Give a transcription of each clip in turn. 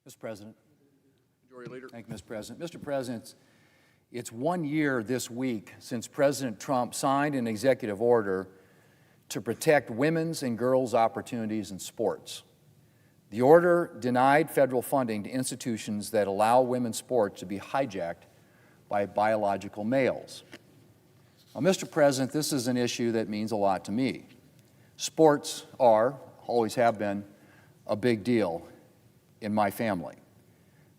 Mr. President. Majority Leader. Thank you, Mr. President. Mr. President, it's 1 year this week since President Trump signed an executive order to protect women's and girls' opportunities in sports. The order denied federal funding to institutions that allow women's sports to be hijacked by biological males. Now, Mr. President, this is an issue that means a lot to me. Sports are, always have been, a big deal in my family.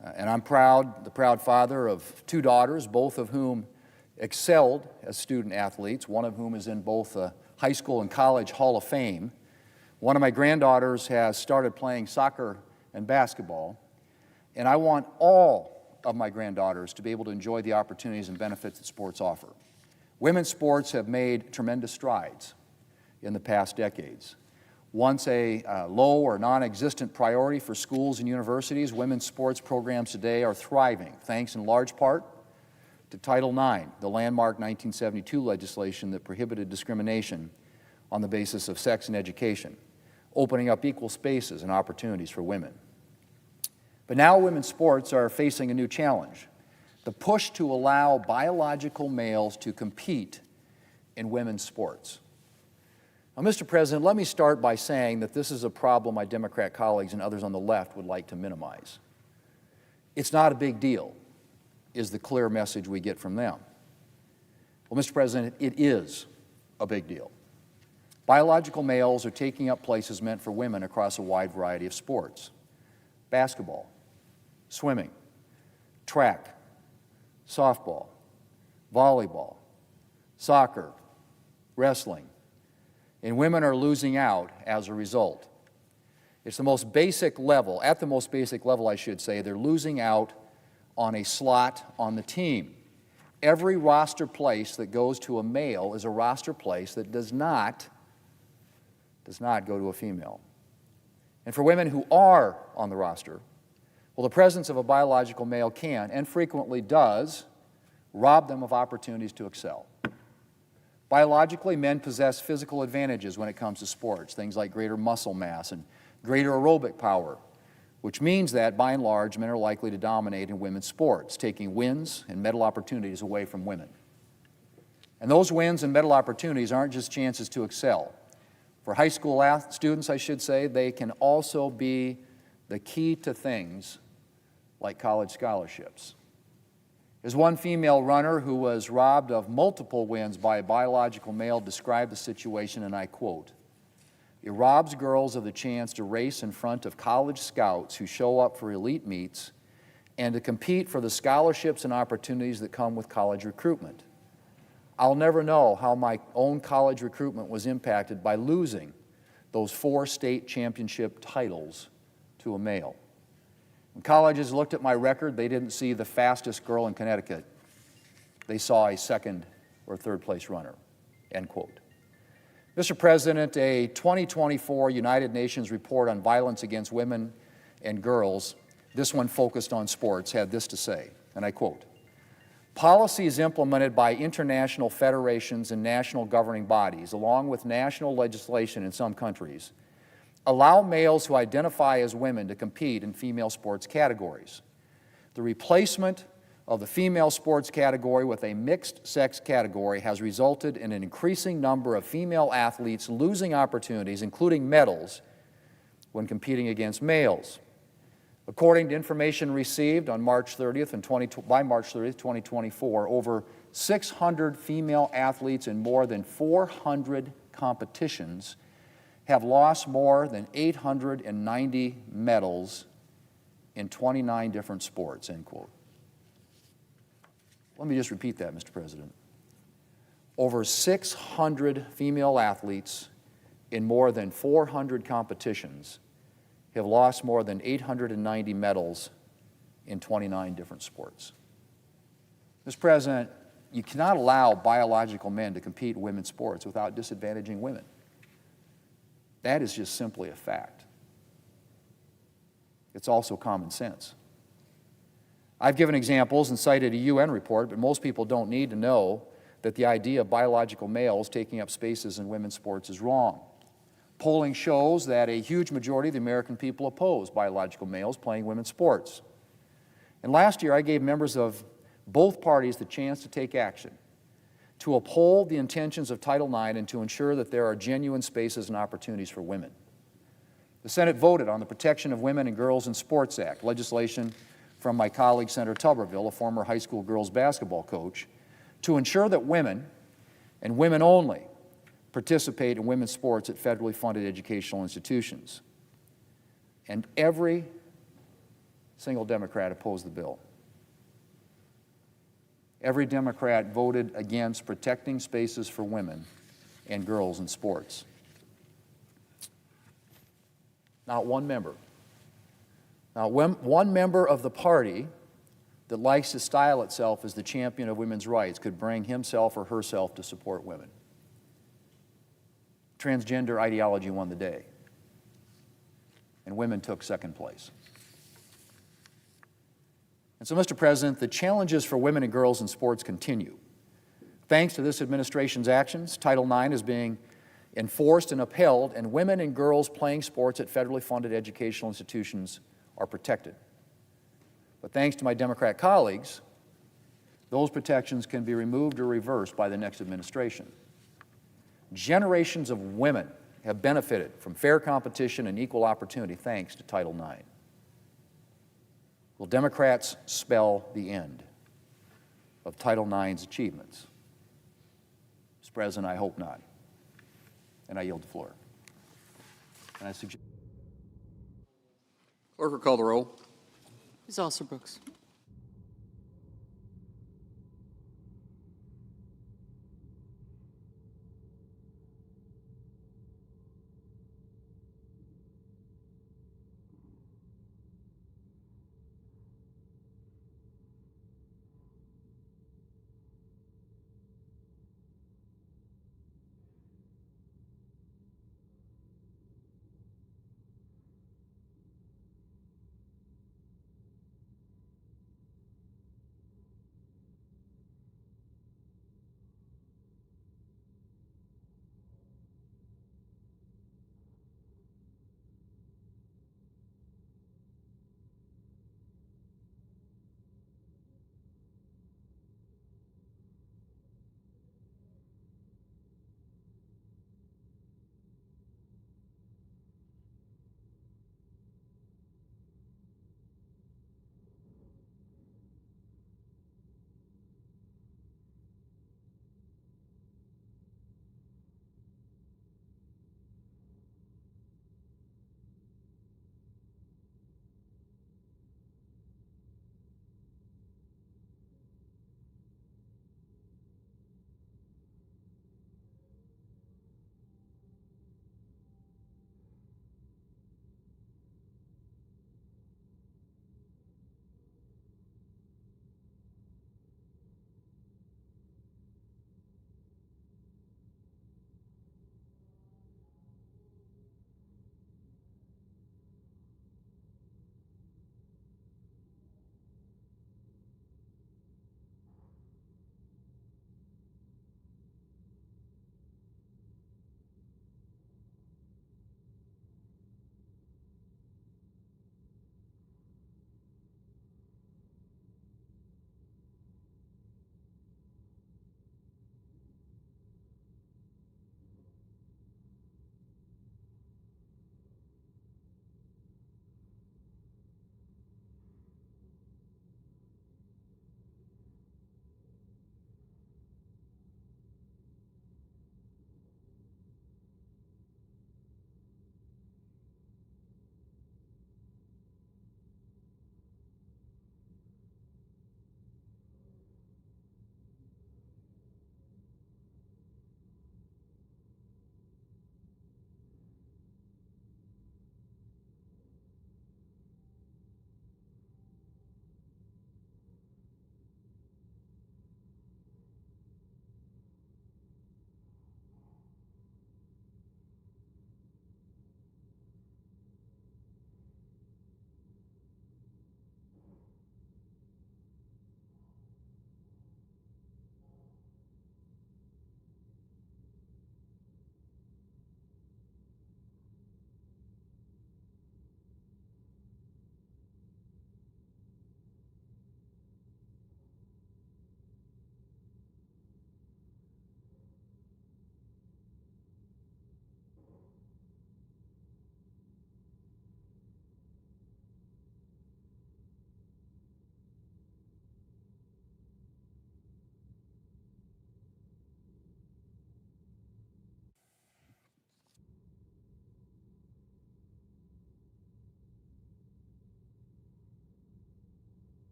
And I'm proud, the proud father of two daughters, both of whom excelled as student athletes, one of whom is in both the high school and college Hall of Fame. One of my granddaughters has started playing soccer and basketball, and I want all of my granddaughters to be able to enjoy the opportunities and benefits that sports offer. Women's sports have made tremendous strides in the past decades. Once a low or non-existent priority for schools and universities, women's sports programs today are thriving, thanks in large part to Title IX, the landmark 1972 legislation that prohibited discrimination on the basis of sex and education, opening up equal spaces and opportunities for women. But now women's sports are facing a new challenge: the push to allow biological males to compete in women's sports. Now, Mr. President, let me start by saying that this is a problem my Democrat colleagues and others on the left would like to minimize. It's not a big deal, is the clear message we get from them. Well, Mr. President, it is a big deal. Biological males are taking up places meant for women across a wide variety of sports: basketball, swimming, track, softball, volleyball, soccer, wrestling, and women are losing out as a result. It's the most basic level, at the most basic level, I should say, they're losing out on a slot on the team. Every roster place that goes to a male is a roster place that does not go to a female. And for women who are on the roster, well, the presence of a biological male can, and frequently does, rob them of opportunities to excel. Biologically, men possess physical advantages when it comes to sports, things like greater muscle mass and greater aerobic power, which means that, by and large, men are likely to dominate in women's sports, taking wins and medal opportunities away from women. And those wins and medal opportunities aren't just chances to excel. For high school students, I should say, they can also be the key to things like college scholarships. As one female runner who was robbed of multiple wins by a biological male described the situation, and I quote, "It robs girls of the chance to race in front of college scouts who show up for elite meets and to compete for the scholarships and opportunities that come with college recruitment. I'll never know how my own college recruitment was impacted by losing those 4 state championship titles to a male. When colleges looked at my record, they didn't see the fastest girl in Connecticut. They saw a second or third place runner," end quote. Mr. President, a 2024 United Nations report on violence against women and girls, this one focused on sports, had this to say, and I quote, "Policies implemented by international federations and national governing bodies, along with national legislation in some countries, allow males who identify as women to compete in female sports categories. The replacement of the female sports category with a mixed sex category has resulted in an increasing number of female athletes losing opportunities, including medals, when competing against males. According to information received on March 30th by March 30th, 2024, over 600 female athletes in more than 400 competitions have lost more than 890 medals in 29 different sports," end quote. Let me just repeat that, Mr. President. Over 600 female athletes in more than 400 competitions have lost more than 890 medals in 29 different sports. Mr. President, you cannot allow biological men to compete in women's sports without disadvantaging women. That is just simply a fact. It's also common sense. I've given examples and cited a UN report, but most people don't need to know that the idea of biological males taking up spaces in women's sports is wrong. Polling shows that a huge majority of the American people oppose biological males playing women's sports. And last year, I gave members of both parties the chance to take action, to uphold the intentions of Title IX and to ensure that there are genuine spaces and opportunities for women. The Senate voted on the Protection of Women and Girls in Sports Act, legislation from my colleague Senator Tuberville, a former high school girls basketball coach, to ensure that women, and women only, participate in women's sports at federally funded educational institutions. And every single Democrat opposed the bill. Every Democrat voted against protecting spaces for women and girls in sports. Not one member. Not one member of the party that likes to style itself as the champion of women's rights could bring himself or herself to support women. Transgender ideology won the day, and women took second place. And so, Mr. President, the challenges for women and girls in sports continue. Thanks to this administration's actions, Title IX is being enforced and upheld, and women and girls playing sports at federally funded educational institutions are protected. But thanks to my Democrat colleagues, those protections can be removed or reversed by the next administration. Generations of women have benefited from fair competition and equal opportunity thanks to Title IX. Will Democrats spell the end of Title IX's achievements? Mr. President, I hope not. And I yield the floor. And I suggest. Clerk will call the roll. Ms. Alsobrooks.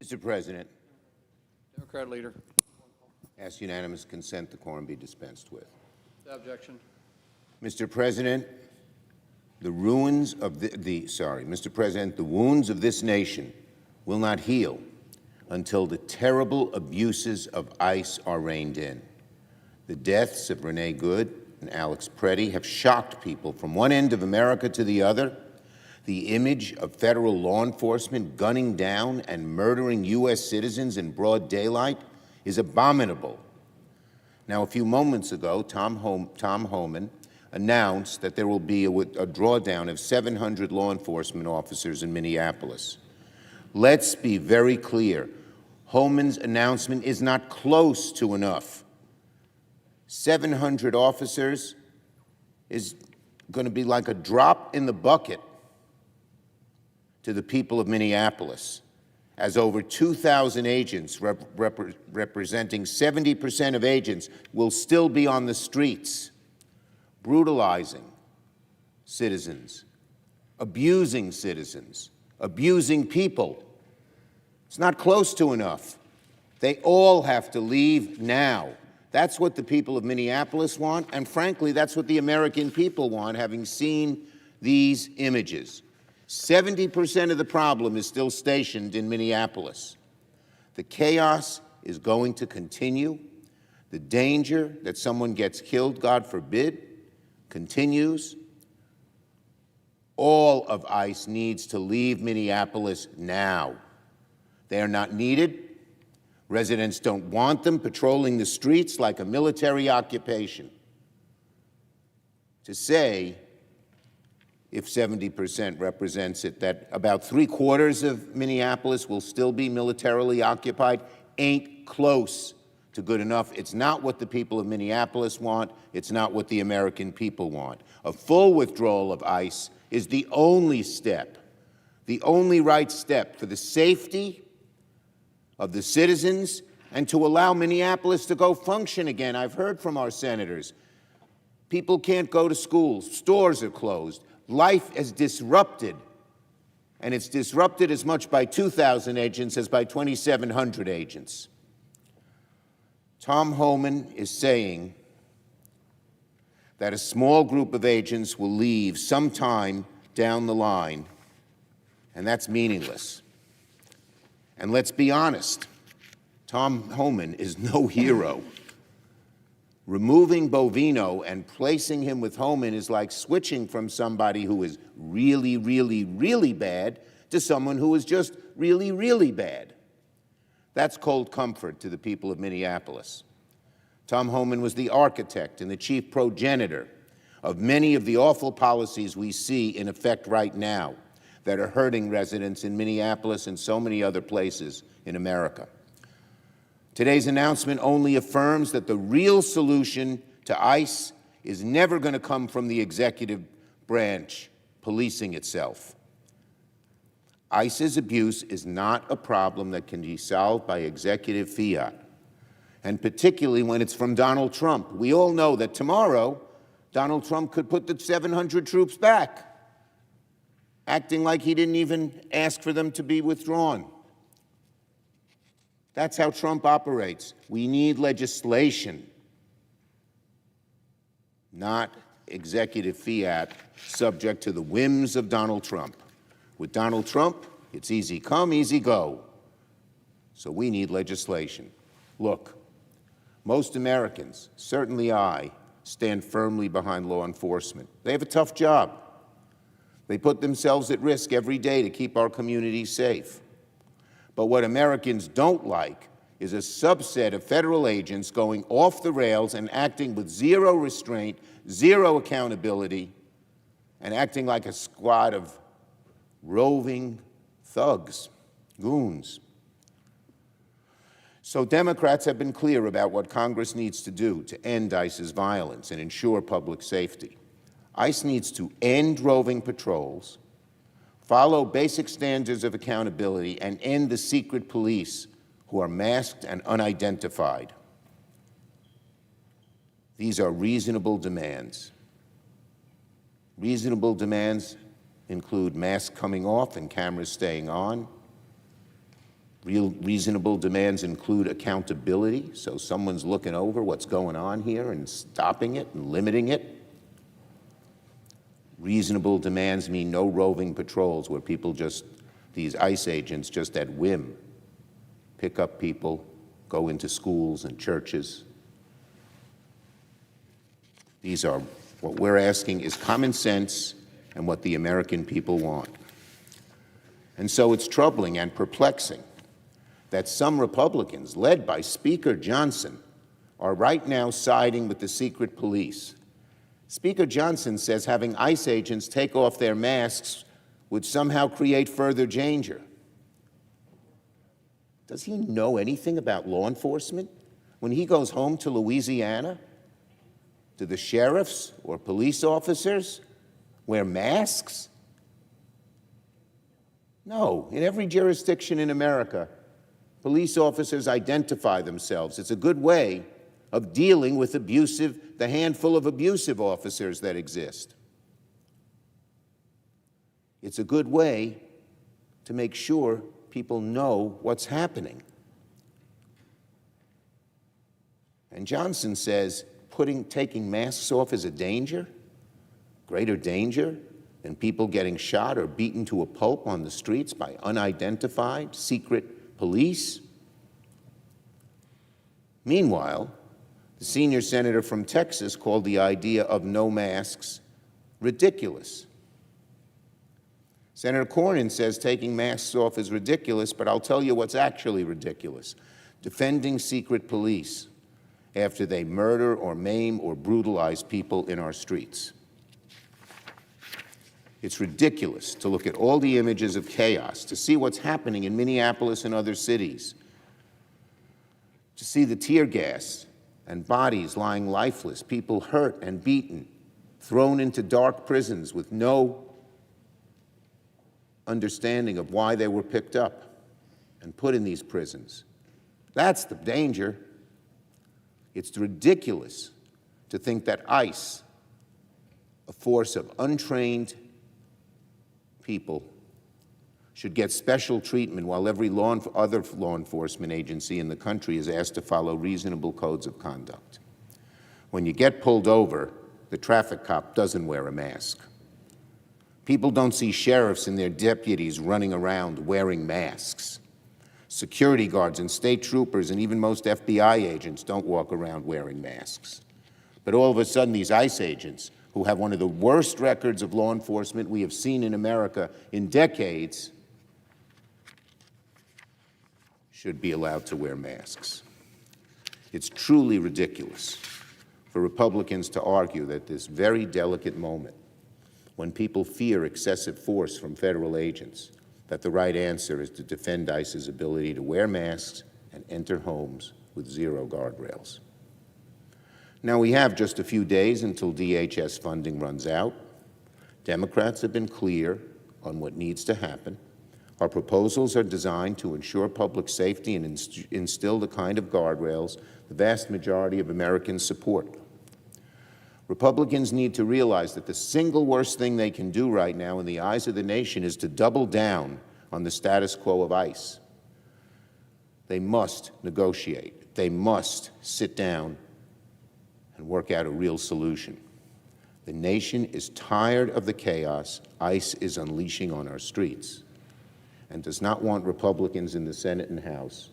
Mr. President, Democrat leader. ask unanimous consent the quorum be dispensed with. Without objection. Mr. President, the wounds of Mr. President, the wounds of this nation will not heal until the terrible abuses of ICE are reined in. The deaths of Renee Good and Alex Preddy have shocked people from one end of America to the other. The image of federal law enforcement gunning down and murdering U.S. citizens in broad daylight is abominable. Now, a few moments ago, Tom Homan announced that there will be a drawdown of 700 law enforcement officers in Minneapolis. Let's be very clear. Homan's announcement is not close to enough. 700 officers is going to be like a drop in the bucket to the people of Minneapolis, as over 2,000 agents, representing 70% of agents, will still be on the streets, brutalizing citizens, abusing people. It's not close to enough. They all have to leave now. That's what the people of Minneapolis want, and frankly, that's what the American people want, having seen these images. 70% of the problem is still stationed in Minneapolis. The chaos is going to continue. The danger that someone gets killed, God forbid, continues. All of ICE needs to leave Minneapolis now. They are not needed. Residents don't want them patrolling the streets like a military occupation. To say, if 70% represents it, that about 3/4 of Minneapolis will still be militarily occupied, ain't close to good enough. It's not what the people of Minneapolis want. It's not what the American people want. A full withdrawal of ICE is the only step, the only right step for the safety of the citizens and to allow Minneapolis to go function again. I've heard from our senators. People can't go to schools. Stores are closed. Life is disrupted, and it's disrupted as much by 2,000 agents as by 2,700 agents. Tom Homan is saying that a small group of agents will leave sometime down the line, and that's meaningless. And let's be honest, Tom Homan is no hero. Removing Bovino and placing him with Homan is like switching from somebody who is really, really, really bad to someone who is just really, really bad. That's cold comfort to the people of Minneapolis. Tom Homan was the architect and the chief progenitor of many of the awful policies we see in effect right now that are hurting residents in Minneapolis and so many other places in America. Today's announcement only affirms that the real solution to ICE is never going to come from the executive branch policing itself. ICE's abuse is not a problem that can be solved by executive fiat, and particularly when it's from Donald Trump. We all know that tomorrow, Donald Trump could put the 700 troops back, acting like he didn't even ask for them to be withdrawn. That's how Trump operates. We need legislation, not executive fiat subject to the whims of Donald Trump. With Donald Trump, it's easy come, easy go. So we need legislation. Look, most Americans, certainly I, stand firmly behind law enforcement. They have a tough job. They put themselves at risk every day to keep our communities safe. But what Americans don't like is a subset of federal agents going off the rails and acting with zero restraint, zero accountability, and acting like a squad of roving thugs, goons. So Democrats have been clear about what Congress needs to do to end ICE's violence and ensure public safety. ICE needs to end roving patrols, follow basic standards of accountability, and end the secret police who are masked and unidentified. These are reasonable demands. Reasonable demands include masks coming off and cameras staying on, Reasonable demands include accountability, so someone's looking over what's going on here and stopping it and limiting it. Reasonable demands mean no roving patrols where people just, these ICE agents just at whim, pick up people, go into schools and churches. These are, what we're asking is common sense and what the American people want. And so it's troubling and perplexing that some Republicans, led by Speaker Johnson, are right now siding with the secret police. Speaker Johnson says having ICE agents take off their masks would somehow create further danger. Does he know anything about law enforcement? When he goes home to Louisiana, do the sheriffs or police officers wear masks? No. In every jurisdiction in America, police officers identify themselves. It's a good way of dealing with the handful of abusive officers that exist. It's a good way to make sure people know what's happening. And Johnson says taking masks off is a danger, greater danger than people getting shot or beaten to a pulp on the streets by unidentified secret police. Meanwhile, the senior senator from Texas called the idea of no masks ridiculous. Senator Cornyn says taking masks off is ridiculous, but I'll tell you what's actually ridiculous: defending secret police after they murder or maim or brutalize people in our streets. It's ridiculous to look at all the images of chaos, to see what's happening in Minneapolis and other cities, to see the tear gas and bodies lying lifeless, people hurt and beaten, thrown into dark prisons with no understanding of why they were picked up and put in these prisons. That's the danger. It's ridiculous to think that ICE, a force of untrained people, should get special treatment while every other law enforcement agency in the country is asked to follow reasonable codes of conduct. When you get pulled over, the traffic cop doesn't wear a mask. People don't see sheriffs and their deputies running around wearing masks. Security guards and state troopers and even most FBI agents don't walk around wearing masks. But all of a sudden, these ICE agents, who have one of the worst records of law enforcement we have seen in America in decades, should be allowed to wear masks. It's truly ridiculous for Republicans to argue that this very delicate moment, when people fear excessive force from federal agents, that the right answer is to defend ICE's ability to wear masks and enter homes with zero guardrails. Now, we have just a few days until DHS funding runs out. Democrats have been clear on what needs to happen. Our proposals are designed to ensure public safety and instill the kind of guardrails the vast majority of Americans support. Republicans need to realize that the single worst thing they can do right now in the eyes of the nation is to double down on the status quo of ICE. They must negotiate. They must sit down and work out a real solution. The nation is tired of the chaos ICE is unleashing on our streets and does not want Republicans in the Senate and House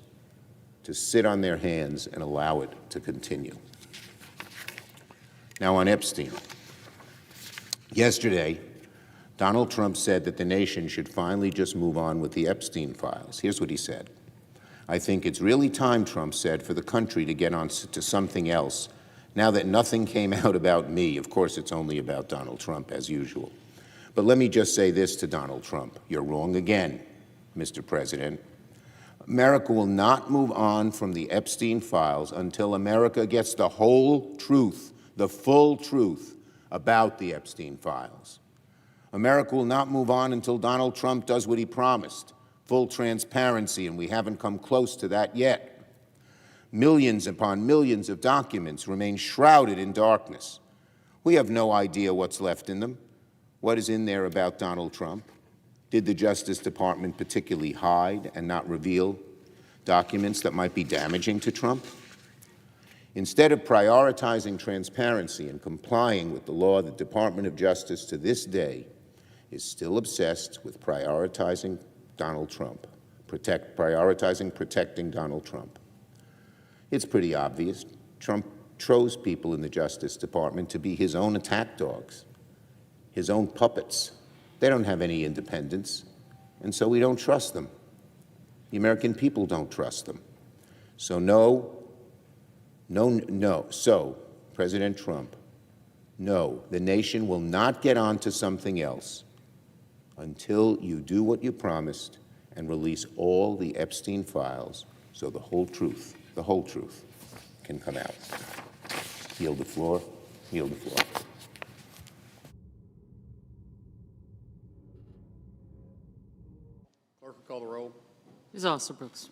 to sit on their hands and allow it to continue. Now, on Epstein. Yesterday, Donald Trump said that the nation should finally just move on with the Epstein files. Here's what he said. "I think it's really time," Trump said, "for the country to get on to something else now that nothing came out about me." Of course, it's only about Donald Trump, as usual. But let me just say this to Donald Trump. You're wrong again, Mr. President. America will not move on from the Epstein files until America gets the whole truth, the full truth about the Epstein files. America will not move on until Donald Trump does what he promised, full transparency, and we haven't come close to that yet. Millions upon millions of documents remain shrouded in darkness. We have no idea what's left in them. What is in there about Donald Trump? Did the Justice Department particularly hide and not reveal documents that might be damaging to Trump. Instead of prioritizing transparency and complying with the law, the Department of Justice to this day is still obsessed with prioritizing Donald Trump, protecting Donald Trump. It's pretty obvious. Trump chose people in the Justice Department to be his own attack dogs, his own puppets. They don't have any independence, and so we don't trust them. The American people don't trust them. So no. So, President Trump, no, the nation will not get on to something else until you do what you promised and release all the Epstein files so the whole truth can come out. Yield the floor. Yield the floor. Clerk will call the roll. Ms. Alston-Brooks.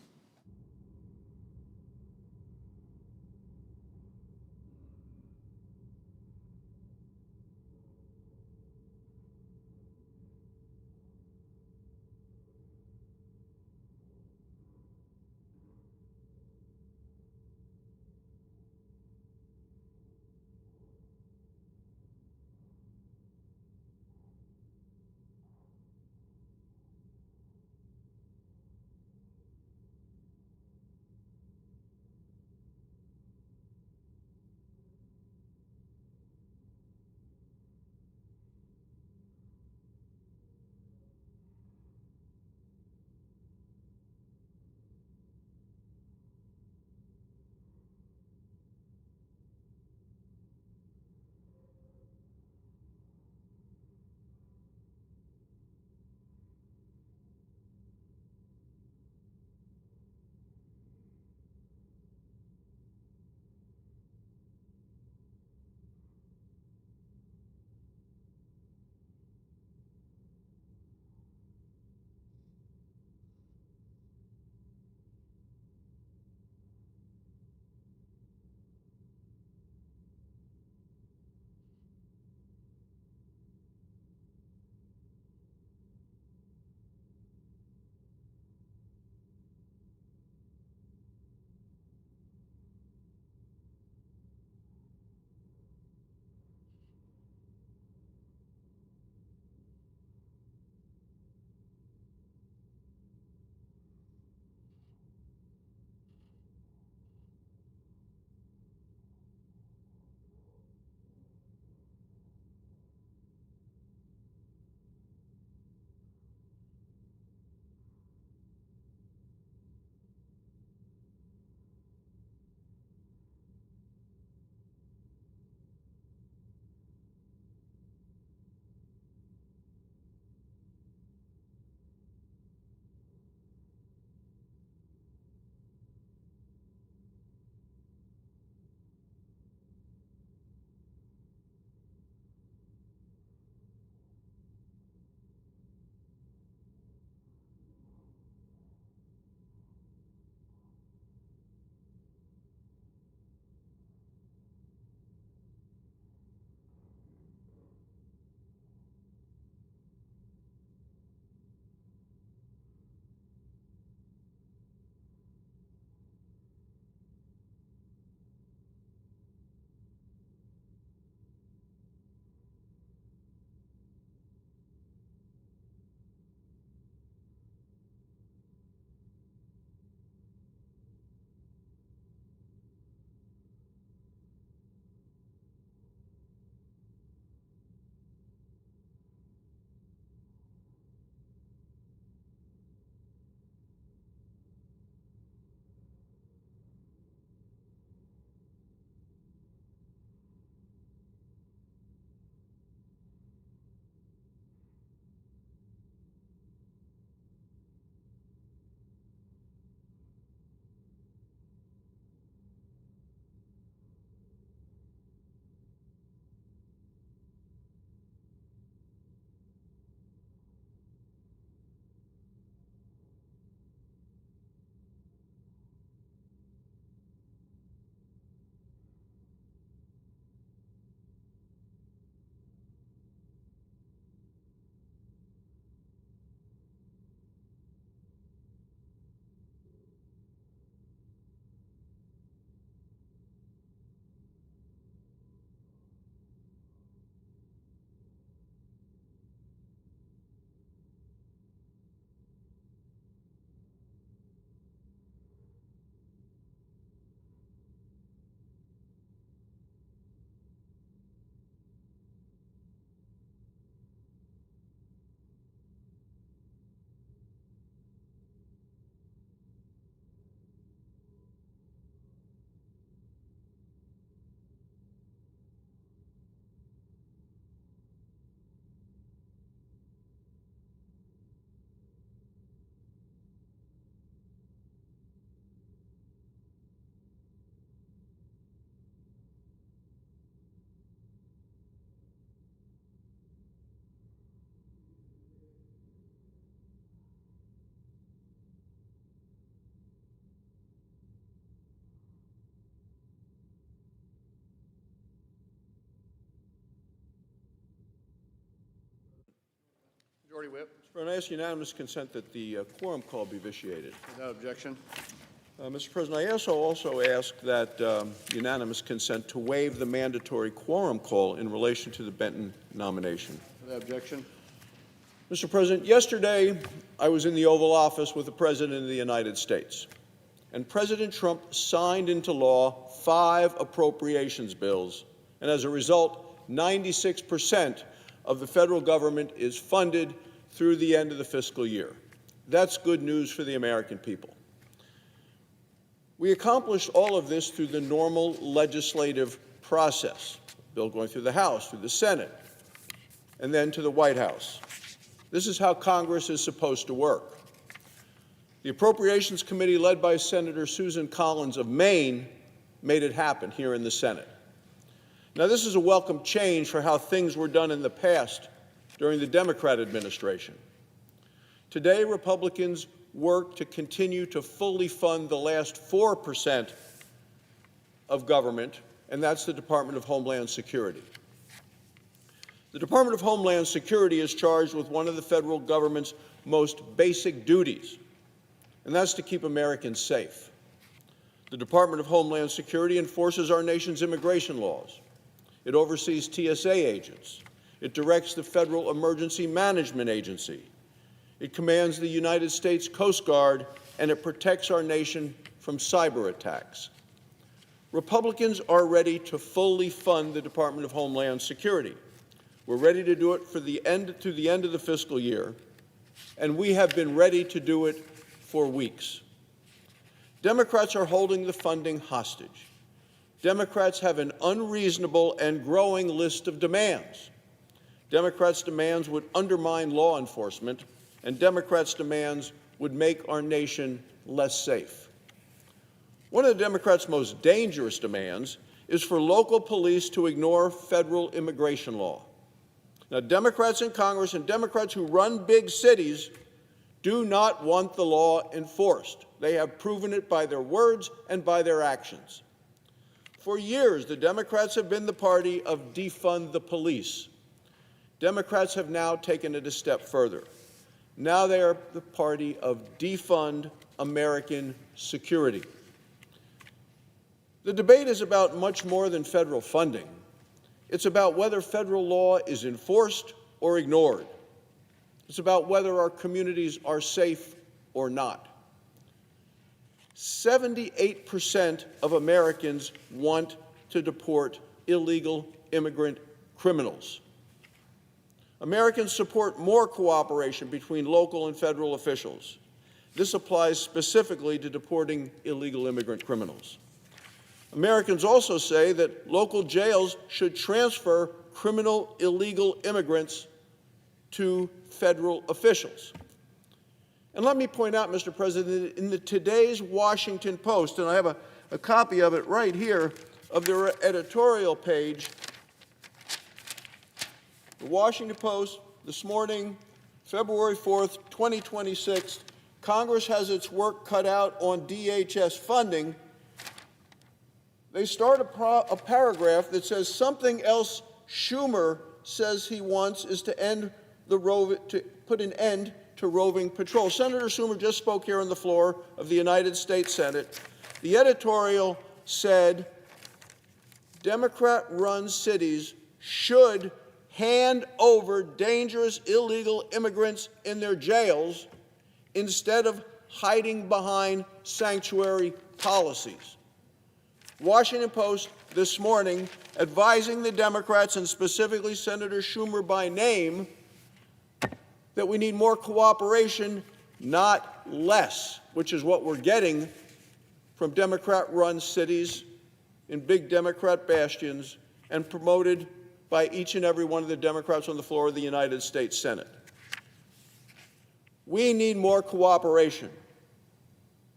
Majority Whip. Mr. President, I ask unanimous consent that the quorum call be vitiated. Without objection. Mr. President, I also ask that unanimous consent to waive the mandatory quorum call in relation to the Benton nomination. Without objection. Mr. President, yesterday I was in the Oval Office with the President of the United States, and President Trump signed into law 5 appropriations bills, and as a result, 96% of the federal government is funded through the end of the fiscal year. That's good news for the American people. We accomplished all of this through the normal legislative process, bill going through the House, through the Senate, and then to the White House. This is how Congress is supposed to work. The Appropriations Committee, led by Senator Susan Collins of Maine, made it happen here in the Senate. Now, this is a welcome change for how things were done in the past during the Democrat administration. Today, Republicans work to continue to fully fund the last 4% of government, and that's the Department of Homeland Security. The Department of Homeland Security is charged with one of the federal government's most basic duties, and that's to keep Americans safe. The Department of Homeland Security enforces our nation's immigration laws. It oversees TSA agents. It directs the Federal Emergency Management Agency. It commands the United States Coast Guard, and it protects our nation from cyber attacks. Republicans are ready to fully fund the Department of Homeland Security. We're ready to do it to the end of the fiscal year, and we have been ready to do it for weeks. Democrats are holding the funding hostage. Democrats have an unreasonable and growing list of demands. Democrats' demands would undermine law enforcement, and Democrats' demands would make our nation less safe. One of the Democrats' most dangerous demands is for local police to ignore federal immigration law. Now, Democrats in Congress and Democrats who run big cities do not want the law enforced. They have proven it by their words and by their actions. For years, the Democrats have been the party of defund the police. Democrats have now taken it a step further. Now they are the party of defund American security. The debate is about much more than federal funding. It's about whether federal law is enforced or ignored. It's about whether our communities are safe or not. 78% of Americans want to deport illegal immigrant criminals. Americans support more cooperation between local and federal officials. This applies specifically to deporting illegal immigrant criminals. Americans also say that local jails should transfer criminal illegal immigrants to federal officials. And let me point out, Mr. President, in today's Washington Post, and I have a copy of it right here, of their editorial page, the Washington Post this morning, February 4th, 2026, Congress has its work cut out on DHS funding. They start a paragraph that says something else Schumer says he wants is to put an end to roving patrol. Senator Schumer just spoke here on the floor of the United States Senate. The editorial said Democrat-run cities should hand over dangerous illegal immigrants in their jails instead of hiding behind sanctuary policies. Washington Post this morning advising the Democrats, and specifically Senator Schumer by name, that we need more cooperation, not less, which is what we're getting from Democrat-run cities in big Democrat bastions and promoted by each and every one of the Democrats on the floor of the United States Senate. We need more cooperation.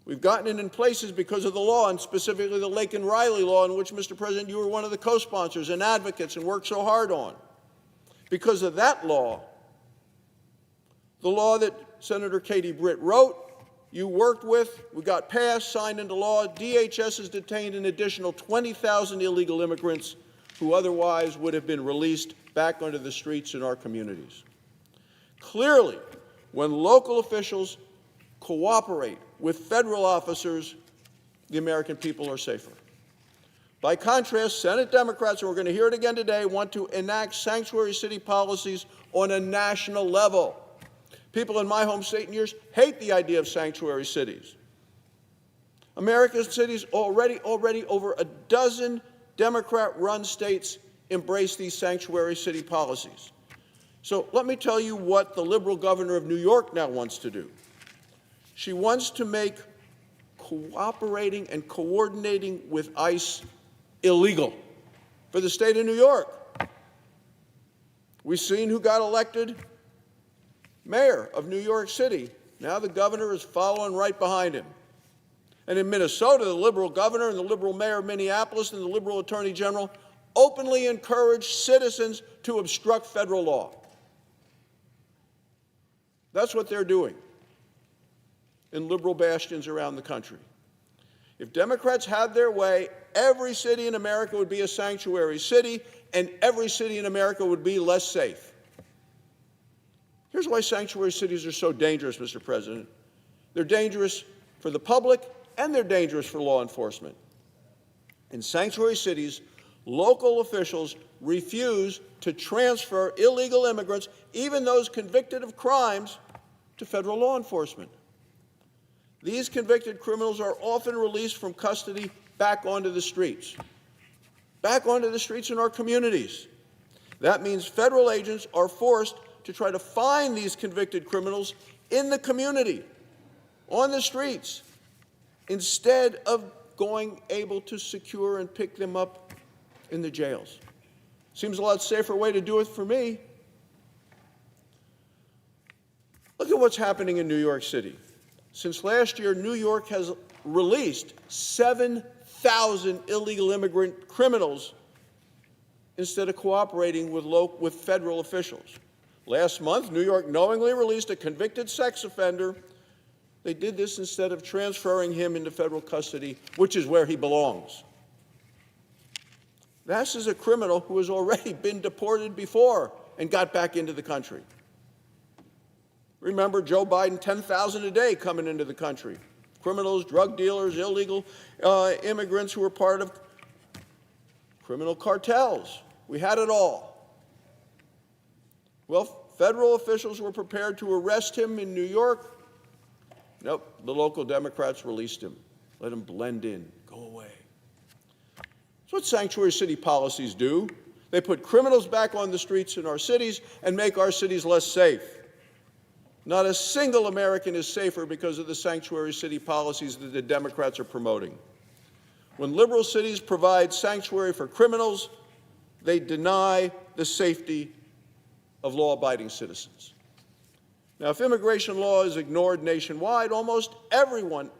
We've gotten it in places because of the law, and specifically the Lake and Riley law, in which, Mr. President, you were one of the co-sponsors and advocates and worked so hard on. Because of that law, the law that Senator Katie Britt wrote, you worked with, we got passed, signed into law, DHS has detained an additional 20,000 illegal immigrants who otherwise would have been released back onto the streets in our communities. Clearly, when local officials cooperate with federal officers, the American people are safer. By contrast, Senate Democrats, and we're going to hear it again today, want to enact sanctuary city policies on a national level. People in my home state and yours hate the idea of sanctuary cities. America's cities already over a dozen Democrat-run states embrace these sanctuary city policies. So let me tell you what the liberal governor of New York now wants to do. She wants to make cooperating and coordinating with ICE illegal for the state of New York. We've seen who got elected mayor of New York City. Now the governor is following right behind him. And in Minnesota, the liberal governor and the liberal mayor of Minneapolis and the liberal attorney general openly encourage citizens to obstruct federal law. That's what they're doing in liberal bastions around the country. If Democrats had their way, every city in America would be a sanctuary city, and every city in America would be less safe. Here's why sanctuary cities are so dangerous, Mr. President. They're dangerous for the public, and they're dangerous for law enforcement. In sanctuary cities, local officials refuse to transfer illegal immigrants, even those convicted of crimes, to federal law enforcement. These convicted criminals are often released from custody back onto the streets in our communities. That means federal agents are forced to try to find these convicted criminals in the community, on the streets, instead of able to secure and pick them up in the jails. Seems a lot safer way to do it for me. Look at what's happening in New York City. Since last year, New York has released 7,000 illegal immigrant criminals instead of cooperating with federal officials. Last month, New York knowingly released a convicted sex offender. They did this instead of transferring him into federal custody, which is where he belongs. This is a criminal who has already been deported before and got back into the country. Remember Joe Biden, 10,000 a day coming into the country. Criminals, drug dealers, illegal immigrants who were part of criminal cartels. We had it all. Well, federal officials were prepared to arrest him in New York. Nope, the local Democrats released him. Let him blend in, go away. That's what sanctuary city policies do. They put criminals back on the streets in our cities and make our cities less safe. Not a single American is safer because of the sanctuary city policies that the Democrats are promoting. When liberal cities provide sanctuary for criminals, they deny the safety of law-abiding citizens. Now, if immigration law is ignored nationwide, almost everyone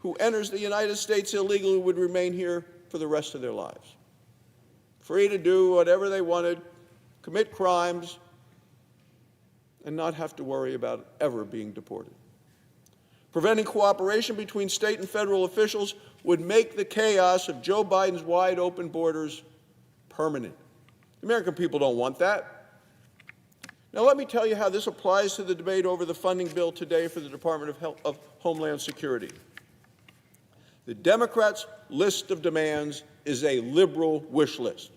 who enters the United States illegally would remain here for the rest of their lives, free to do whatever they wanted, commit crimes, and not have to worry about ever being deported. Preventing cooperation between state and federal officials would make the chaos of Joe Biden's wide-open borders permanent. The American people don't want that. Now, let me tell you how this applies to the debate over the funding bill today for the Department of Homeland Security. The Democrats' list of demands is a liberal wish list.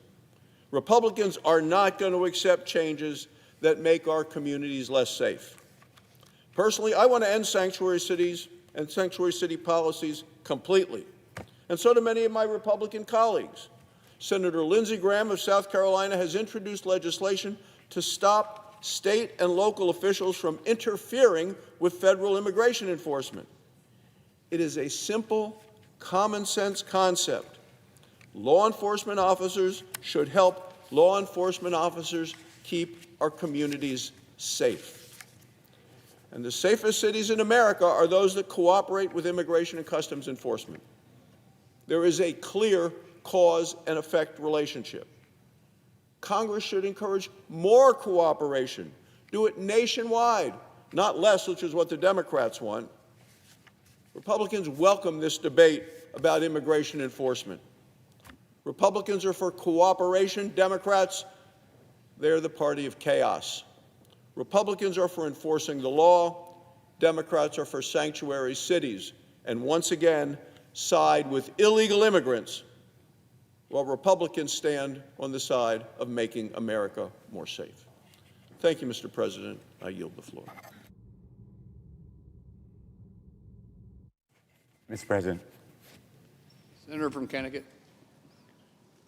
Republicans are not going to accept changes that make our communities less safe. Personally, I want to end sanctuary cities and sanctuary city policies completely, and so do many of my Republican colleagues. Senator Lindsey Graham of South Carolina has introduced legislation to stop state and local officials from interfering with federal immigration enforcement. It is a simple, common-sense concept. Law enforcement officers should help law enforcement officers keep our communities safe. And the safest cities in America are those that cooperate with immigration and customs enforcement. There is a clear cause and effect relationship. Congress should encourage more cooperation. Do it nationwide, not less, which is what the Democrats want. Republicans welcome this debate about immigration enforcement. Republicans are for cooperation. Democrats, they're the party of chaos. Republicans are for enforcing the law. Democrats are for sanctuary cities, and once again side with illegal immigrants, while Republicans stand on the side of making America more safe. Thank you, Mr. President. I yield the floor. Mr. President. Senator from Connecticut.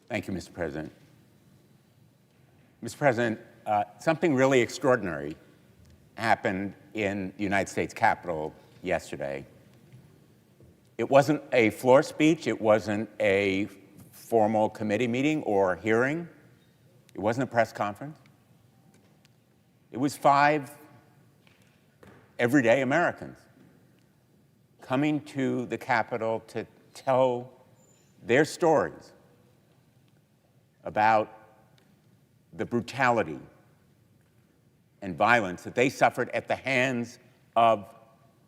Thank you, Mr. President. Mr. President, something really extraordinary happened in the United States Capitol yesterday. It wasn't a floor speech. It wasn't a formal committee meeting or hearing. It wasn't a press conference. It was 5 everyday Americans coming to the Capitol to tell their stories about the brutality and violence that they suffered at the hands of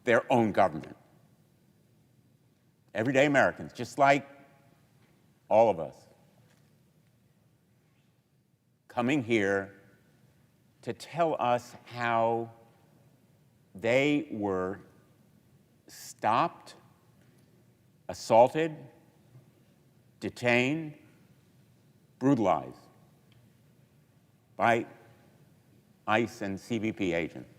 their own government. Everyday Americans, just like all of us, coming here to tell us how they were stopped, assaulted, detained, brutalized by ICE and CBP agents.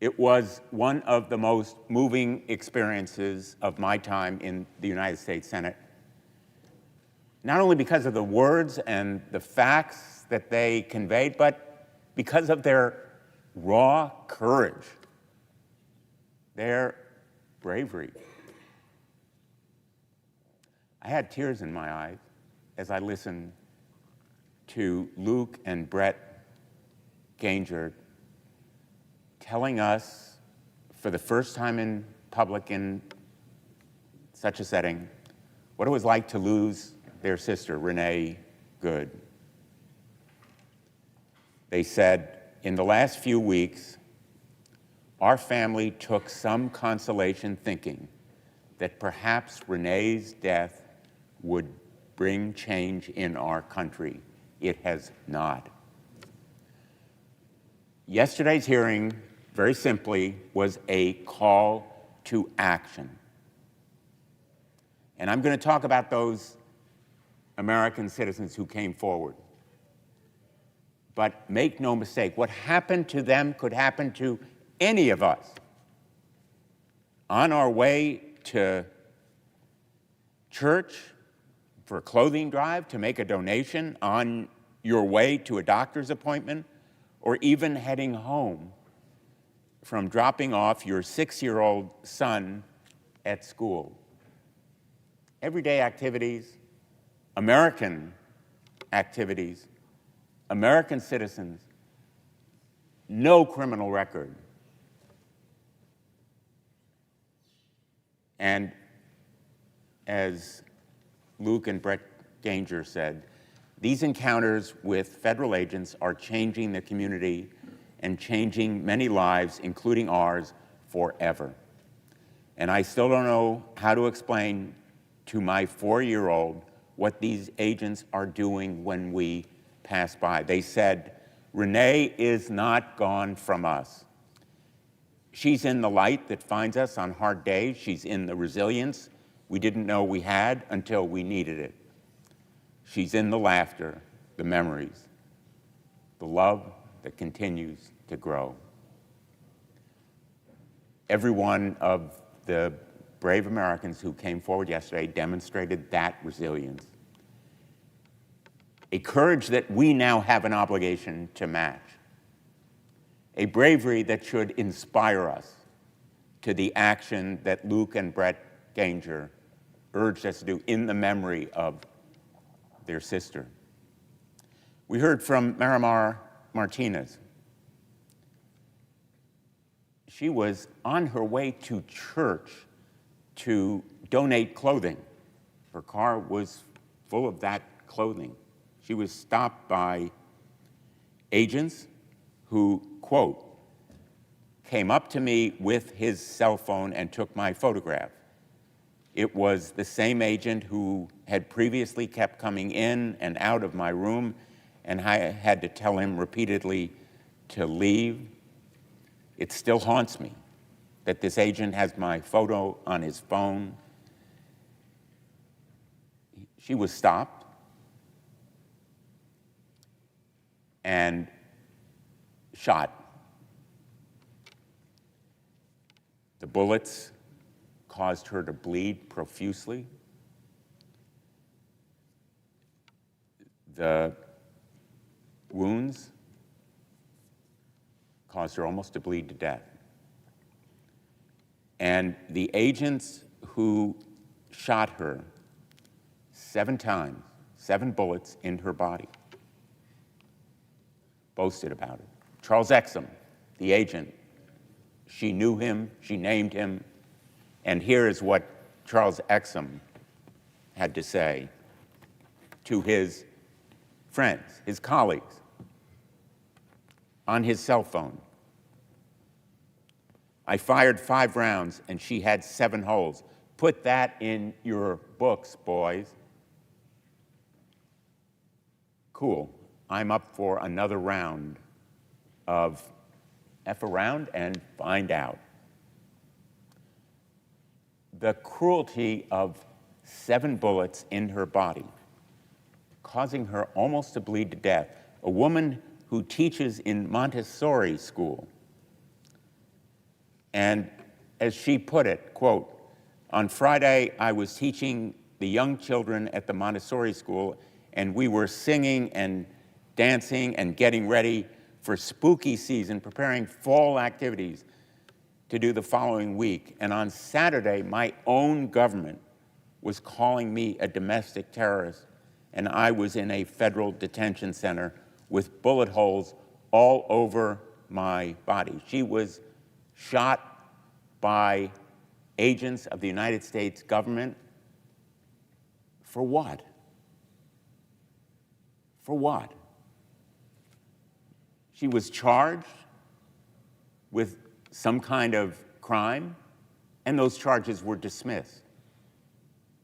It was one of the most moving experiences of my time in the United States Senate, not only because of the words and the facts that they conveyed, but because of their raw courage, their bravery. I had tears in my eyes as I listened to Luke and Brett Ganger telling us, for the first time in public in such a setting, what it was like to lose their sister, Renee Good. They said, in the last few weeks, our family took some consolation thinking that perhaps Renee's death would bring change in our country. It has not. Yesterday's hearing, very simply, was a call to action. And I'm going to talk about those American citizens who came forward. But make no mistake, what happened to them could happen to any of us. On our way to church for a clothing drive, to make a donation, on your way to a doctor's appointment, or even heading home from dropping off your 6-year-old son at school. Everyday activities, American activities, American citizens, no criminal record. And as Luke and Brett Ganger said, these encounters with federal agents are changing the community and changing many lives, including ours, forever. And I still don't know how to explain to my 4-year-old what these agents are doing when we pass by. They said, Renee is not gone from us. She's in the light that finds us on hard days. She's in the resilience we didn't know we had until we needed it. She's in the laughter, the memories, the love that continues to grow. Every one of the brave Americans who came forward yesterday demonstrated that resilience, a courage that we now have an obligation to match, a bravery that should inspire us to the action that Luke and Brett Ganger urged us to do in the memory of their sister. We heard from Marimar Martinez. She was on her way to church to donate clothing. Her car was full of that clothing. She was stopped by agents who, quote, came up to me with his cell phone and took my photograph. It was the same agent who had previously kept coming in and out of my room and I had to tell him repeatedly to leave. It still haunts me that this agent has my photo on his phone. She was stopped and shot. The bullets caused her to bleed profusely. The wounds caused her almost to bleed to death. And the agents who shot her 7 times, 7 bullets in her body, boasted about it. Charles Exum, the agent, she knew him, she named him, and here is what Charles Exum had to say to his friends, his colleagues, on his cell phone. I fired 5 rounds and she had 7 holes. Put that in your books, boys. Cool. I'm up for another round of F around and find out. The cruelty of 7 bullets in her body, causing her almost to bleed to death. A woman who teaches in Montessori school. And as she put it, quote, on Friday, I was teaching the young children at the Montessori school, and we were singing and dancing and getting ready for spooky season, preparing fall activities to do the following week. And on Saturday, my own government was calling me a domestic terrorist, and I was in a federal detention center with bullet holes all over my body. She was shot by agents of the United States government. For what? For what? She was charged with some kind of crime, and those charges were dismissed.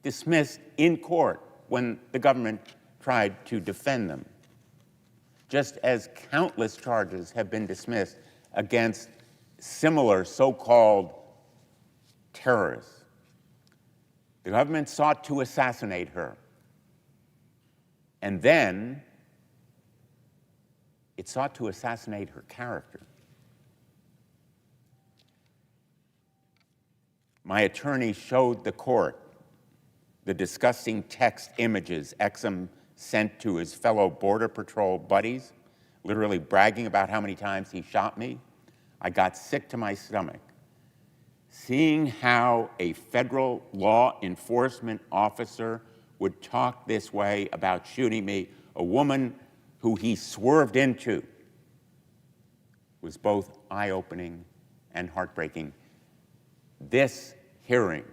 Dismissed in court when the government tried to defend them. Just as countless charges have been dismissed against similar so-called terrorists. The government sought to assassinate her. And then it sought to assassinate her character. My attorney showed the court the disgusting text images Exum sent to his fellow Border Patrol buddies, literally bragging about how many times he shot me. I got sick to my stomach. Seeing how a federal law enforcement officer would talk this way about shooting me, a woman who he swerved into, was both eye-opening and heartbreaking. This hearing,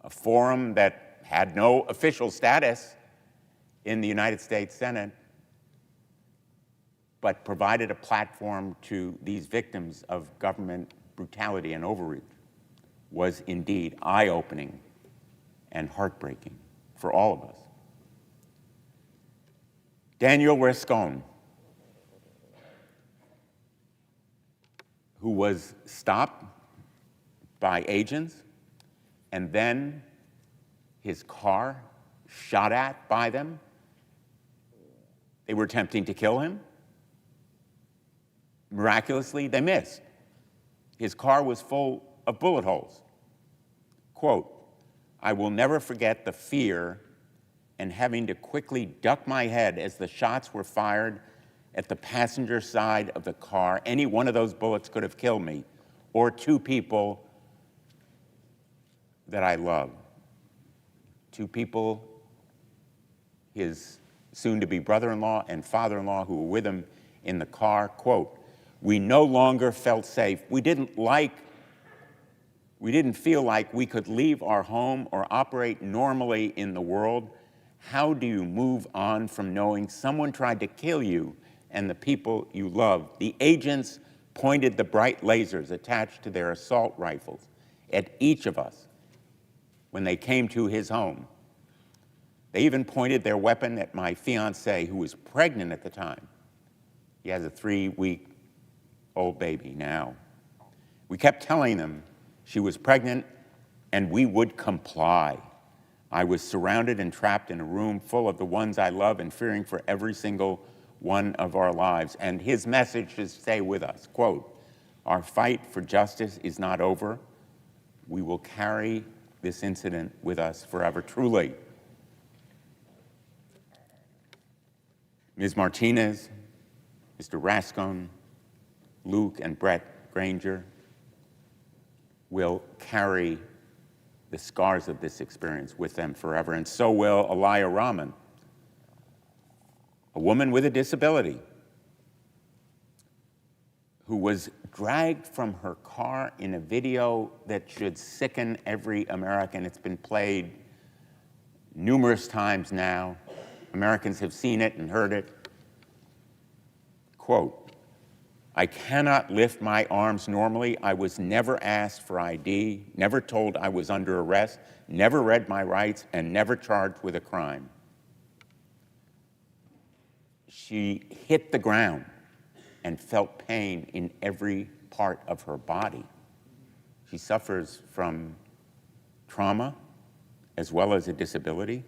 a forum that had no official status in the United States Senate, but provided a platform to these victims of government brutality and overreach, was indeed eye-opening and heartbreaking for all of us. Daniel Rascon, who was stopped by agents and then his car shot at by them. They were attempting to kill him. Miraculously, they missed. His car was full of bullet holes. Quote, I will never forget the fear and having to quickly duck my head as the shots were fired at the passenger side of the car. Any one of those bullets could have killed me or 2 people that I love. 2 people, his soon-to-be brother-in-law and father-in-law who were with him in the car. Quote, we no longer felt safe. We didn't feel like we could leave our home or operate normally in the world. How do you move on from knowing someone tried to kill you and the people you love? The agents pointed the bright lasers attached to their assault rifles at each of us when they came to his home. They even pointed their weapon at my fiancée, who was pregnant at the time. He has a 3-week-old baby now. We kept telling them she was pregnant and we would comply. I was surrounded and trapped in a room full of the ones I love and fearing for every single one of our lives. And his message is stay with us. Quote, "Our fight for justice is not over. We will carry this incident with us forever." Truly. Ms. Martinez, Mr. Rascon, Luke and Brett Granger will carry the scars of this experience with them forever, and so will Aliyah Rahman, a woman with a disability who was dragged from her car in a video that should sicken every American. It's been played numerous times now. Americans have seen it and heard it. Quote, "I cannot lift my arms normally. I was never asked for ID, never told I was under arrest, never read my rights, and never charged with a crime." She hit the ground and felt pain in every part of her body. She suffers from trauma as well as a disability.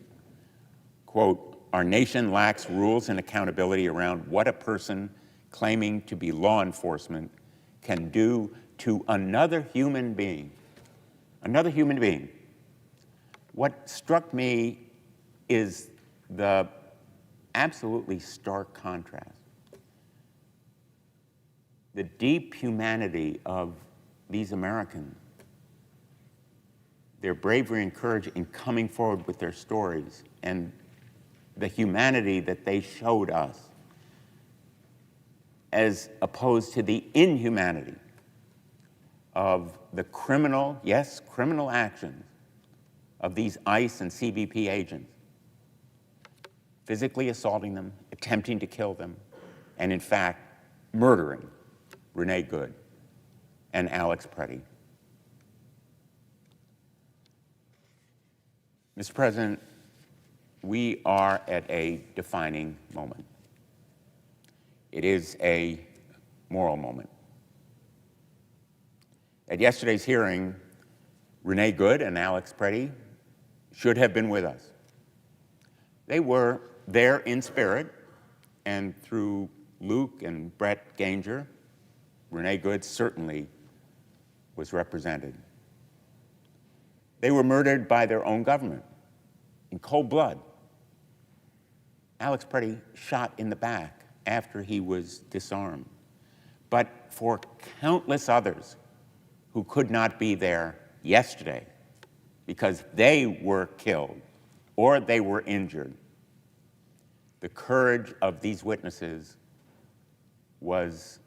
Quote, "Our nation lacks rules and accountability around what a person claiming to be law enforcement can do to another human being." Another human being. What struck me is the absolutely stark contrast. The deep humanity of these Americans, their bravery and courage in coming forward with their stories, and the humanity that they showed us, as opposed to the inhumanity of the criminal, yes, criminal actions of these ICE and CBP agents, physically assaulting them, attempting to kill them, and in fact, murdering Renee Good and Alex Preddy. Mr. President, we are at a defining moment. It is a moral moment. At yesterday's hearing, Renee Good and Alex Preddy should have been with us. They were there in spirit, and through Luke and Brett Granger, Renee Good certainly was represented. They were murdered by their own government in cold blood. Alex Preddy shot in the back after he was disarmed. But for countless others who could not be there yesterday because they were killed or they were injured, the courage of these witnesses was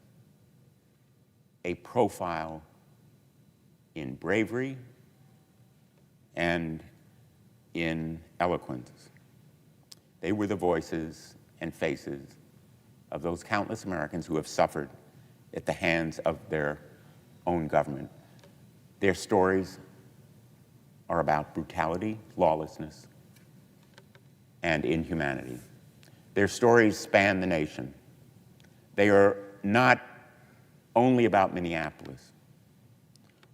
a profile in bravery and in eloquence. They were the voices and faces of those countless Americans who have suffered at the hands of their own government. Their stories are about brutality, lawlessness, and inhumanity. Their stories span the nation. They are not only about Minneapolis.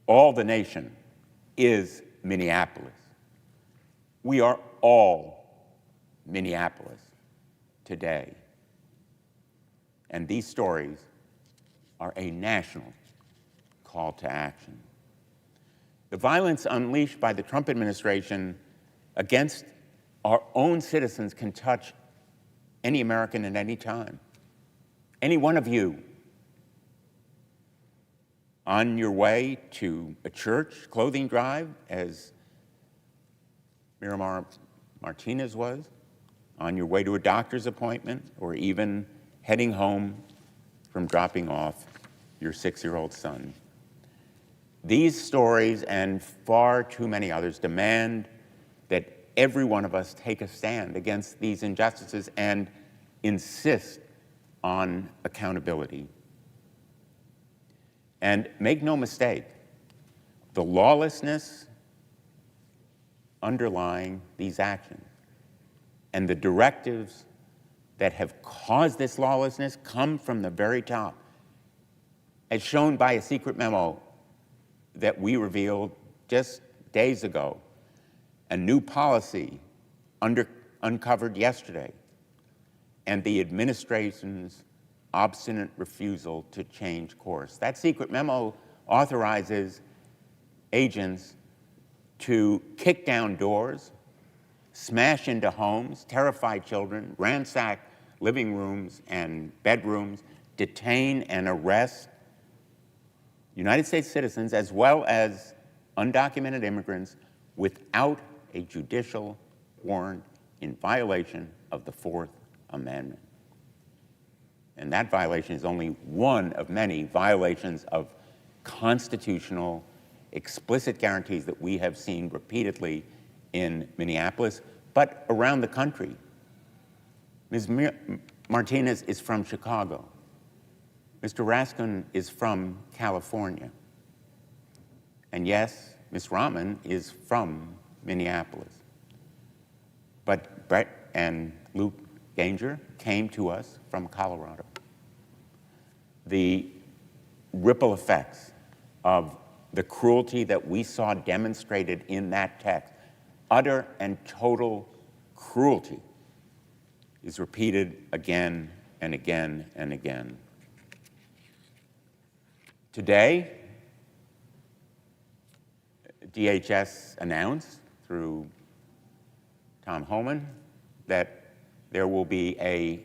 All the nation is Minneapolis. We are all Minneapolis today. And these stories are a national call to action. The violence unleashed by the Trump administration against our own citizens can touch any American at any time. Any one of you on your way to a church clothing drive, as Miramar Martinez was, on your way to a doctor's appointment, or even heading home from dropping off your 6-year-old son. These stories and far too many others demand that every one of us take a stand against these injustices and insist on accountability. And make no mistake, the lawlessness underlying these actions And the directives that have caused this lawlessness come from the very top, as shown by a secret memo that we revealed just days ago, a new policy uncovered yesterday, and the administration's obstinate refusal to change course. That secret memo authorizes agents to kick down doors, smash into homes, terrify children, ransack living rooms and bedrooms, detain and arrest United States citizens as well as undocumented immigrants without a judicial warrant in violation of the Fourth Amendment. And that violation is only one of many violations of constitutional explicit guarantees that we have seen repeatedly in Minneapolis, but around the country. Ms. Martinez is from Chicago. Mr. Raskin is from California. And yes, Ms. Rahman is from Minneapolis. But Brett and Luke Ganger came to us from Colorado. The ripple effects of the cruelty that we saw demonstrated in that text, utter and total cruelty, is repeated again and again and again. Today, DHS announced through Tom Homan that there will be a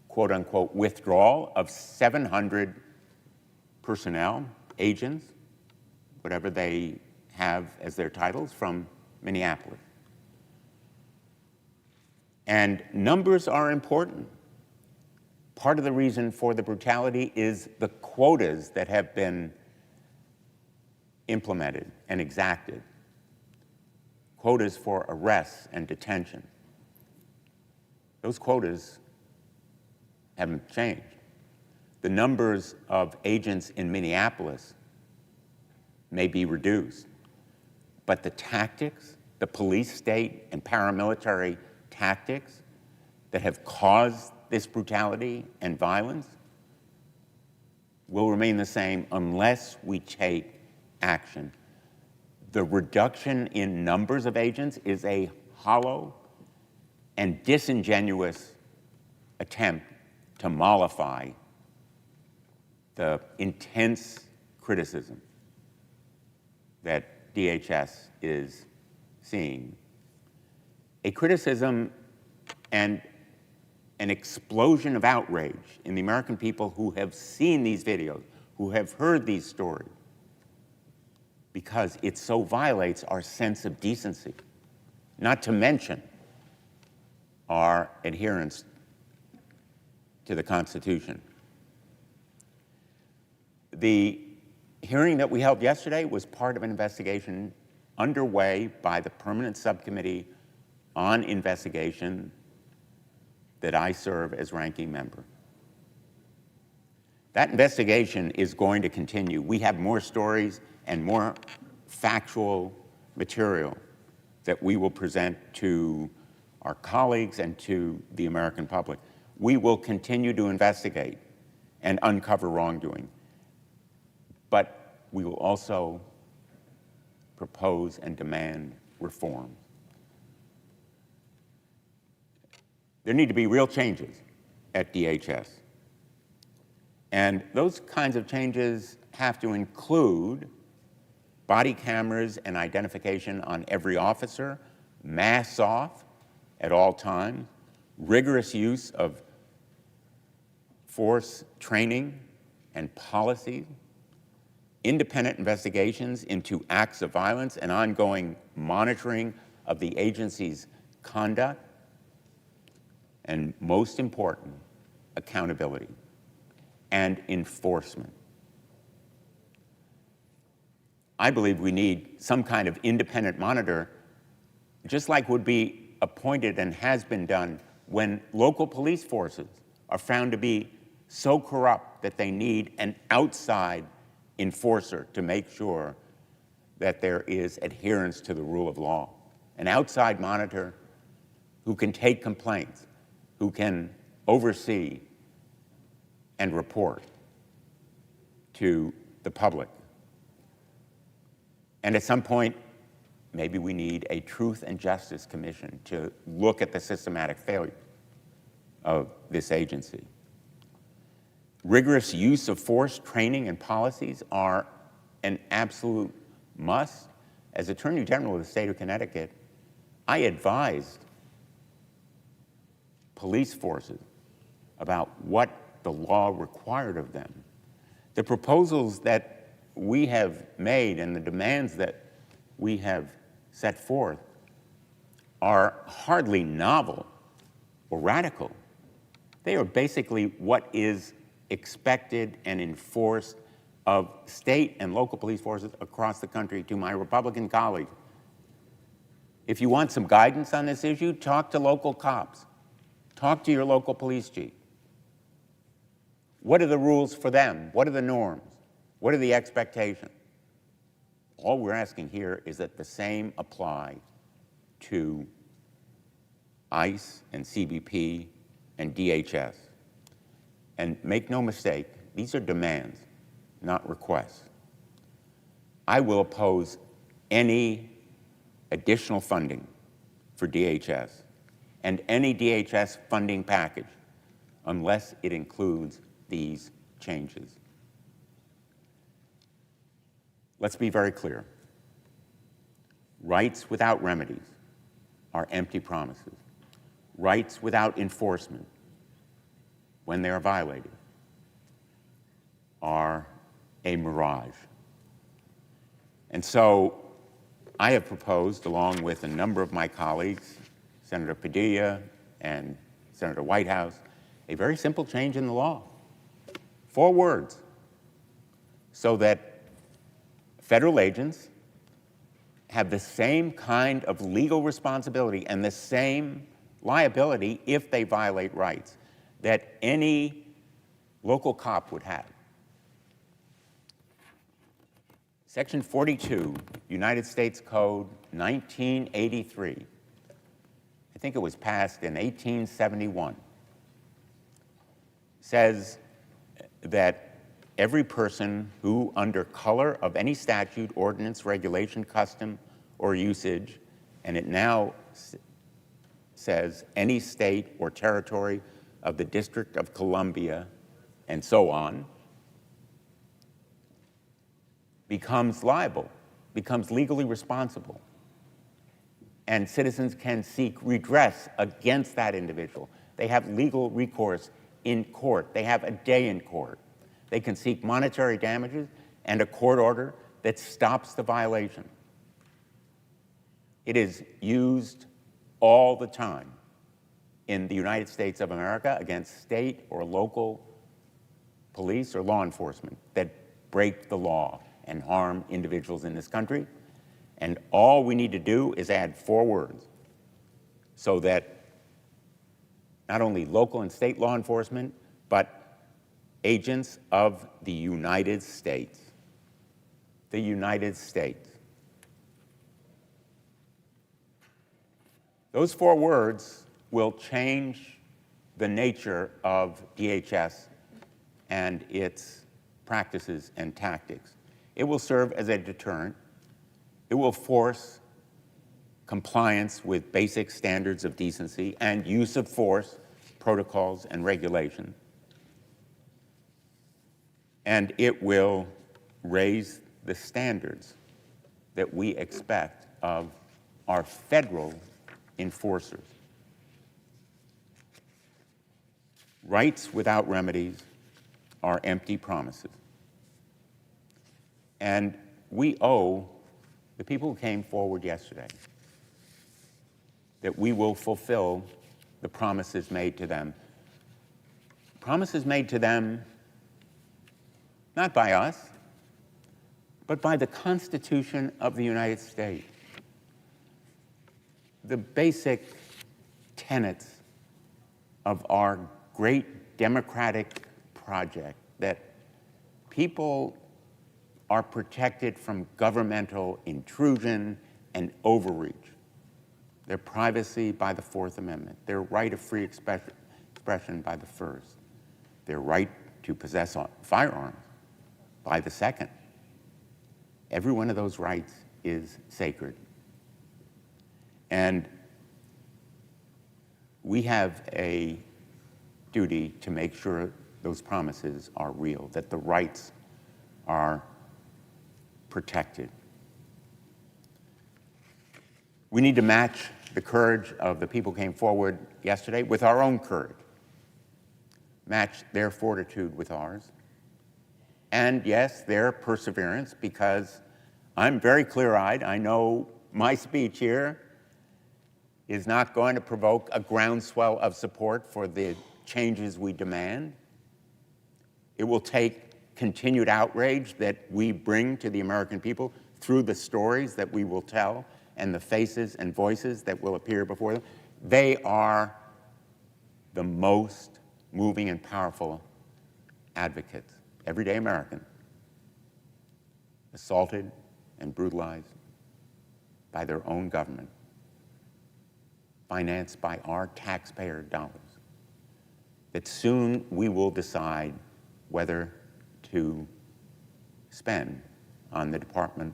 quote-unquote withdrawal of 700 personnel, agents, whatever they have as their titles, from Minneapolis. And numbers are important. Part of the reason for the brutality is the quotas that have been implemented and exacted. Quotas for arrests and detention. Those quotas haven't changed. The numbers of agents in Minneapolis may be reduced, but the tactics, the police state and paramilitary tactics that have caused this brutality and violence will remain the same unless we take action. The reduction in numbers of agents is a hollow and disingenuous attempt to mollify the intense criticism that DHS is seeing. A criticism and an explosion of outrage in the American people who have seen these videos, who have heard these stories, because it so violates our sense of decency, not to mention our adherence to the Constitution. The hearing that we held yesterday was part of an investigation underway by the Permanent Subcommittee on Investigation that I serve as ranking member. That investigation is going to continue. We have more stories and more factual material that we will present to our colleagues and to the American public. We will continue to investigate and uncover wrongdoing, but we will also propose and demand reform. There need to be real changes at DHS. And those kinds of changes have to include body cameras and identification on every officer, masks off at all times, rigorous use of force training and policy, independent investigations into acts of violence and ongoing monitoring of the agency's conduct, and most important, accountability and enforcement. I believe we need some kind of independent monitor, just like would be appointed and has been done when local police forces are found to be so corrupt that they need an outside enforcer to make sure that there is adherence to the rule of law. An outside monitor who can take complaints, who can oversee and report to the public. And at some point, maybe we need a Truth and Justice Commission to look at the systematic failure of this agency. Rigorous use of force training and policies are an absolute must. As Attorney General of the state of Connecticut, I advised police forces about what the law required of them. The proposals that we have made and the demands that we have set forth are hardly novel or radical. They are basically what is expected and enforced of state and local police forces across the country. To my Republican colleagues, if you want some guidance on this issue, talk to local cops. Talk to your local police chief. What are the rules for them? What are the norms? What are the expectations? All we're asking here is that the same apply to ICE and CBP and DHS. And make no mistake, these are demands, not requests. I will oppose any additional funding for DHS and any DHS funding package unless it includes these changes. Let's be very clear. Rights without remedies are empty promises. Rights without enforcement, when they are violated, are a mirage. And so I have proposed, along with a number of my colleagues, Senator Padilla and Senator Whitehouse, a very simple change in the law. 4 words, so that federal agents have the same kind of legal responsibility and the same liability if they violate rights that any local cop would have. Section 42, United States Code 1983, I think it was passed in 1871, says that every person who, under color of any statute, ordinance, regulation, custom, or usage, and it now says any state or territory of the District of Columbia, and so on, becomes liable, becomes legally responsible. And citizens can seek redress against that individual. They have legal recourse in court. They have a day in court. They can seek monetary damages and a court order that stops the violation. It is used all the time in the United States of America against state or local police or law enforcement that break the law and harm individuals in this country. And all we need to do is add 4 words so that not only local and state law enforcement, but agents of the United States. The United States. Those 4 words will change the nature of DHS and its practices and tactics. It will serve as a deterrent. It will force compliance with basic standards of decency and use of force, protocols, and regulations. And it will raise the standards that we expect of our federal enforcers. Rights without remedies are empty promises. And we owe the people who came forward yesterday that we will fulfill the promises made to them. Promises made to them not by us, but by the Constitution of the United States. The basic tenets of our great democratic project, that people are protected from governmental intrusion and overreach, their privacy by the Fourth Amendment, their right of free expression by the First, their right to possess firearms by the Second. Every one of those rights is sacred. And we have a duty to make sure those promises are real, that the rights are protected. We need to match the courage of the people who came forward yesterday with our own courage, match their fortitude with ours, and yes, their perseverance, because I'm very clear-eyed. I know my speech here is not going to provoke a groundswell of support for the changes we demand. It will take continued outrage that we bring to the American people through the stories that we will tell and the faces and voices that will appear before them. They are the most moving and powerful advocates, everyday Americans, assaulted and brutalized by their own government, financed by our taxpayer dollars, that soon we will decide whether to spend on the Department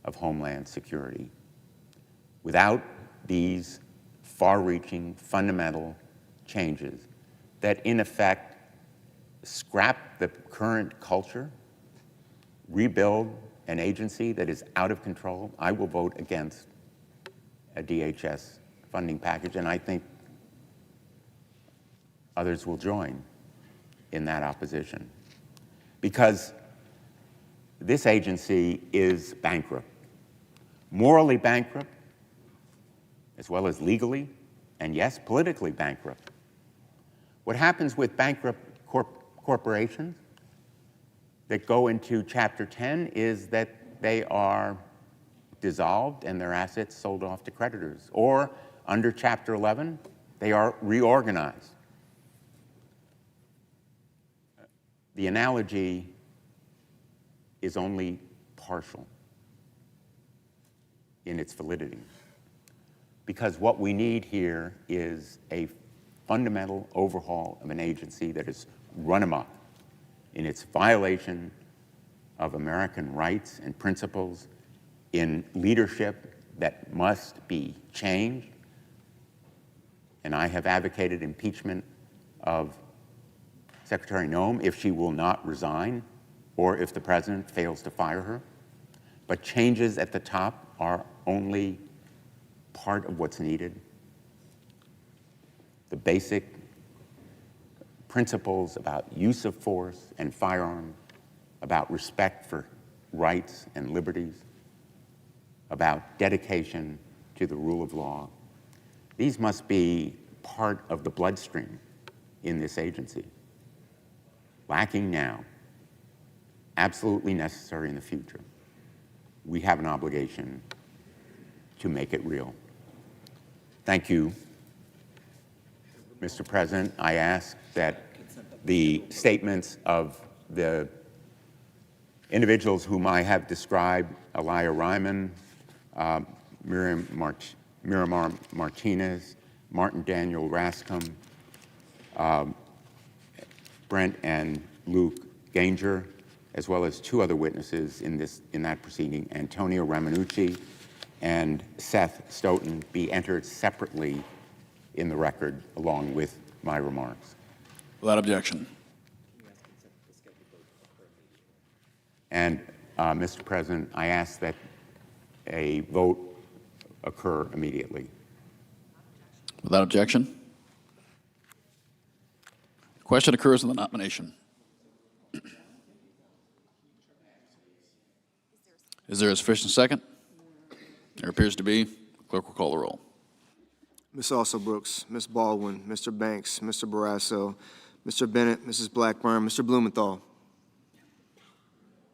of Homeland Security. Without these far-reaching, fundamental changes that, in effect, scrap the current culture, rebuild an agency that is out of control, I will vote against a DHS funding package, and I think others will join in that opposition. Because this agency is bankrupt, morally bankrupt, as well as legally, and yes, politically bankrupt. What happens with bankrupt corporations that go into Chapter 10 is that they are dissolved and their assets sold off to creditors, or under Chapter 11, they are reorganized. The analogy is only partial in its validity, because what we need here is a fundamental overhaul of an agency that is run amok in its violation of American rights and principles, in leadership that must be changed. And I have advocated impeachment of Secretary Noem if she will not resign or if the president fails to fire her. But changes at the top are only part of what's needed. The basic principles about use of force and firearms, about respect for rights and liberties, about dedication to the rule of law. These must be part of the bloodstream in this agency. Lacking now, absolutely necessary in the future. We have an obligation to make it real. Thank you, Mr. President. I ask that the statements of the individuals whom I have described, Elia Ryman, Miramar Martinez, Martin Daniel Rascom, Brent and Luke Ganger, as well as two other witnesses in that proceeding, Antonio Ramanucci and Seth Stoughton, be entered separately in the record along with my remarks. Without objection. And Mr. President, I ask that a vote occur immediately. Without objection. Question occurs on the nomination. Is there a sufficient second? There appears to be. Clerk will call the roll. Ms. Alsobrooks, Ms. Baldwin, Mr. Banks, Mr. Barrasso, Mr. Bennett, Mrs. Blackburn, Mr. Blumenthal.